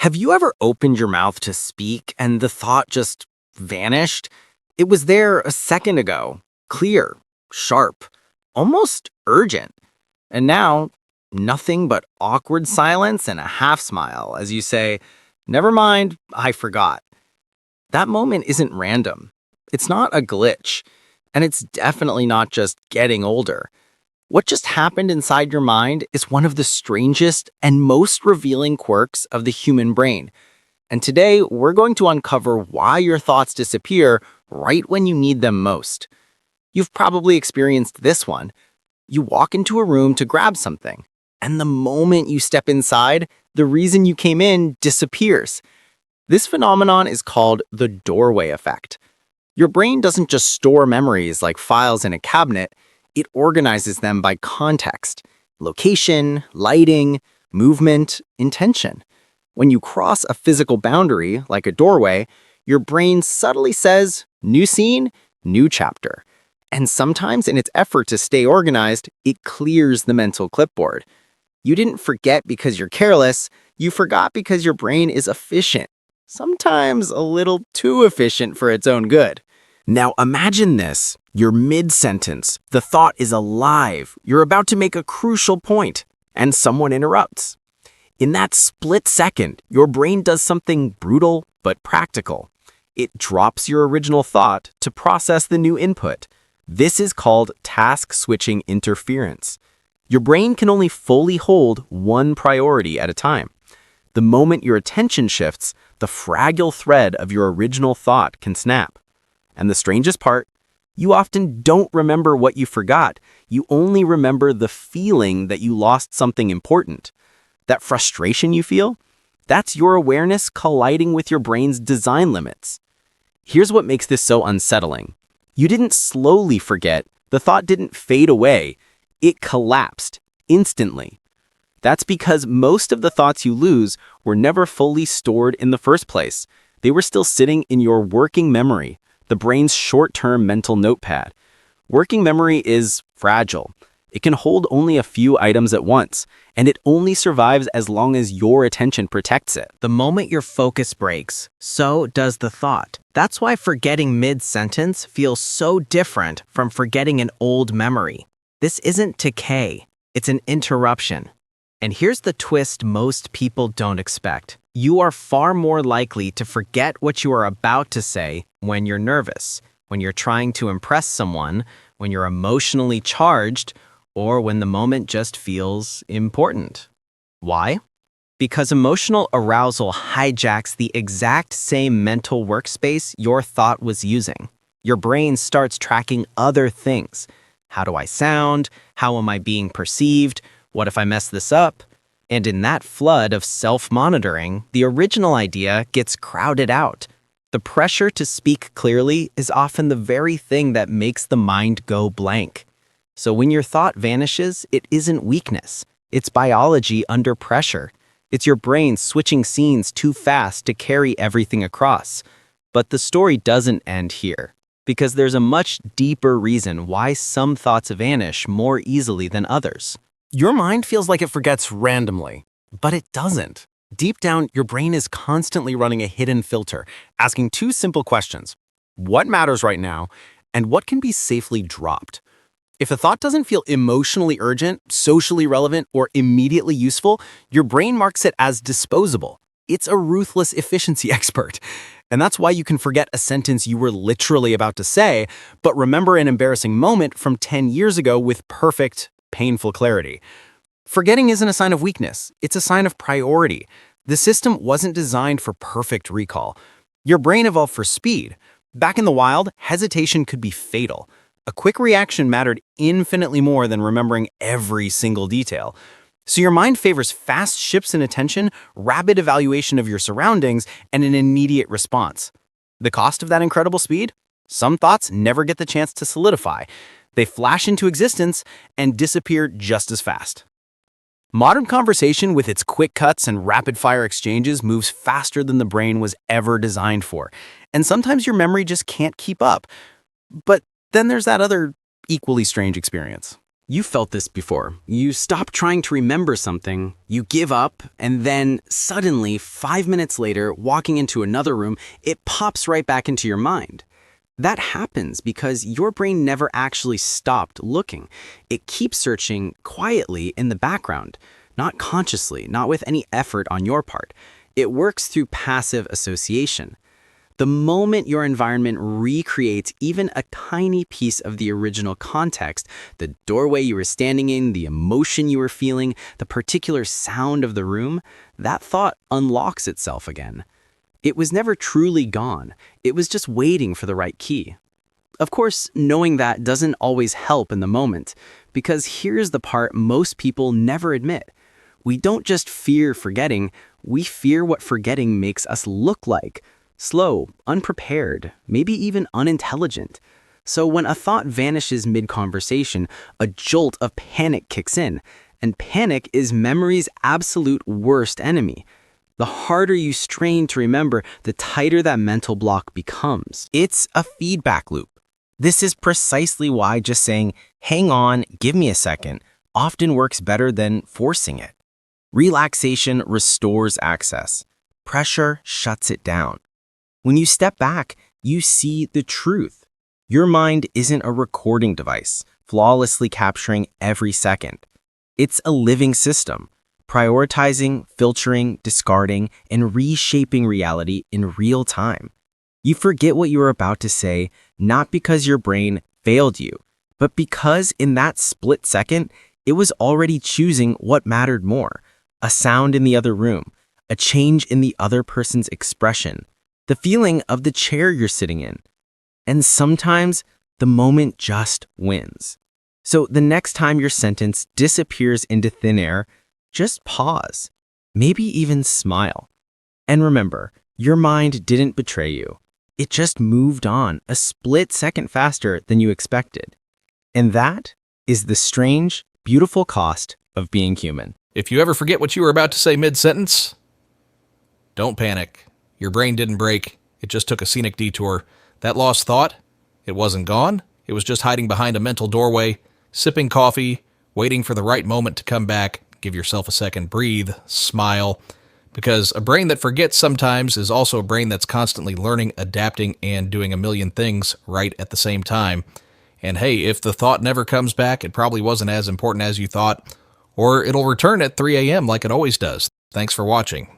Have you ever opened your mouth to speak and the thought just vanished? It was there a second ago, clear, sharp, almost urgent. And now, nothing but awkward silence and a half smile as you say, "Never mind, I forgot." That moment isn't random. It's not a glitch. And it's definitely not just getting older. What just happened inside your mind is one of the strangest and most revealing quirks of the human brain. And today, we're going to uncover why your thoughts disappear right when you need them most. You've probably experienced this one. You walk into a room to grab something, and the moment you step inside, the reason you came in disappears. This phenomenon is called the doorway effect. Your brain doesn't just store memories like files in a cabinet, it organizes them by context, location, lighting, movement, intention. When you cross a physical boundary, like a doorway, your brain subtly says, "New scene, new chapter." And sometimes, in its effort to stay organized, it clears the mental clipboard. You didn't forget because you're careless, you forgot because your brain is efficient. Sometimes a little too efficient for its own good. Now imagine this. You're mid-sentence, the thought is alive, you're about to make a crucial point, and someone interrupts. In that split second, your brain does something brutal but practical. It drops your original thought to process the new input. This is called task-switching interference. Your brain can only fully hold one priority at a time. The moment your attention shifts, the fragile thread of your original thought can snap. And the strangest part, you often don't remember what you forgot. You only remember the feeling that you lost something important. That frustration you feel, that's your awareness colliding with your brain's design limits. Here's what makes this so unsettling. You didn't slowly forget. The thought didn't fade away. It collapsed instantly. That's because most of the thoughts you lose were never fully stored in the first place. They were still sitting in your working memory, the brain's short-term mental notepad. Working memory is fragile. It can hold only a few items at once, and it only survives as long as your attention protects it. The moment your focus breaks, so does the thought. That's why forgetting mid-sentence feels so different from forgetting an old memory. This isn't decay, it's an interruption. And here's the twist most people don't expect. You are far more likely to forget what you are about to say when you're nervous, when you're trying to impress someone, when you're emotionally charged, or when the moment just feels important. Why? Because emotional arousal hijacks the exact same mental workspace your thought was using. Your brain starts tracking other things. How do I sound? How am I being perceived? What if I mess this up? And in that flood of self-monitoring, the original idea gets crowded out. The pressure to speak clearly is often the very thing that makes the mind go blank. So when your thought vanishes, it isn't weakness. It's biology under pressure. It's your brain switching scenes too fast to carry everything across. But the story doesn't end here, because there's a much deeper reason why some thoughts vanish more easily than others. Your mind feels like it forgets randomly, but it doesn't. Deep down, your brain is constantly running a hidden filter, asking two simple questions. What matters right now, and what can be safely dropped? If a thought doesn't feel emotionally urgent, socially relevant, or immediately useful, your brain marks it as disposable. It's a ruthless efficiency expert. And that's why you can forget a sentence you were literally about to say, but remember an embarrassing moment from 10 years ago with perfect, painful clarity. Forgetting isn't a sign of weakness, it's a sign of priority. The system wasn't designed for perfect recall. Your brain evolved for speed. Back in the wild, hesitation could be fatal. A quick reaction mattered infinitely more than remembering every single detail. So your mind favors fast shifts in attention, rapid evaluation of your surroundings, and an immediate response. The cost of that incredible speed? Some thoughts never get the chance to solidify. They flash into existence and disappear just as fast. Modern conversation, with its quick cuts and rapid-fire exchanges, moves faster than the brain was ever designed for. And sometimes your memory just can't keep up. But then there's that other equally strange experience. You felt this before. You stop trying to remember something, you give up, and then suddenly, 5 minutes later, walking into another room, it pops right back into your mind. That happens because your brain never actually stopped looking. It keeps searching quietly in the background, not consciously, not with any effort on your part. It works through passive association. The moment your environment recreates even a tiny piece of the original context, the doorway you were standing in, the emotion you were feeling, the particular sound of the room, that thought unlocks itself again. It was never truly gone. It was just waiting for the right key. Of course, knowing that doesn't always help in the moment, because here's the part most people never admit. We don't just fear forgetting, we fear what forgetting makes us look like. Slow, unprepared, maybe even unintelligent. So when a thought vanishes mid-conversation, a jolt of panic kicks in, and panic is memory's absolute worst enemy. The harder you strain to remember, the tighter that mental block becomes. It's a feedback loop. This is precisely why just saying, hang on, give me a second, often works better than forcing it. Relaxation restores access. Pressure shuts it down. When you step back, you see the truth. Your mind isn't a recording device, flawlessly capturing every second. It's a living system, prioritizing, filtering, discarding, and reshaping reality in real time. You forget what you were about to say, not because your brain failed you, but because in that split second, it was already choosing what mattered more: a sound in the other room, a change in the other person's expression, the feeling of the chair you're sitting in. And sometimes the moment just wins. So the next time your sentence disappears into thin air, just pause, maybe even smile. And remember, your mind didn't betray you. It just moved on a split second faster than you expected. And that is the strange, beautiful cost of being human. If you ever forget what you were about to say mid-sentence, don't panic. Your brain didn't break. It just took a scenic detour. That lost thought, it wasn't gone. It was just hiding behind a mental doorway, sipping coffee, waiting for the right moment to come back. Give yourself a second, breathe, smile. Because a brain that forgets sometimes is also a brain that's constantly learning, adapting, and doing a million things right at the same time. And hey, if the thought never comes back, it probably wasn't as important as you thought, or it'll return at 3 a.m. like it always does. Thanks for watching.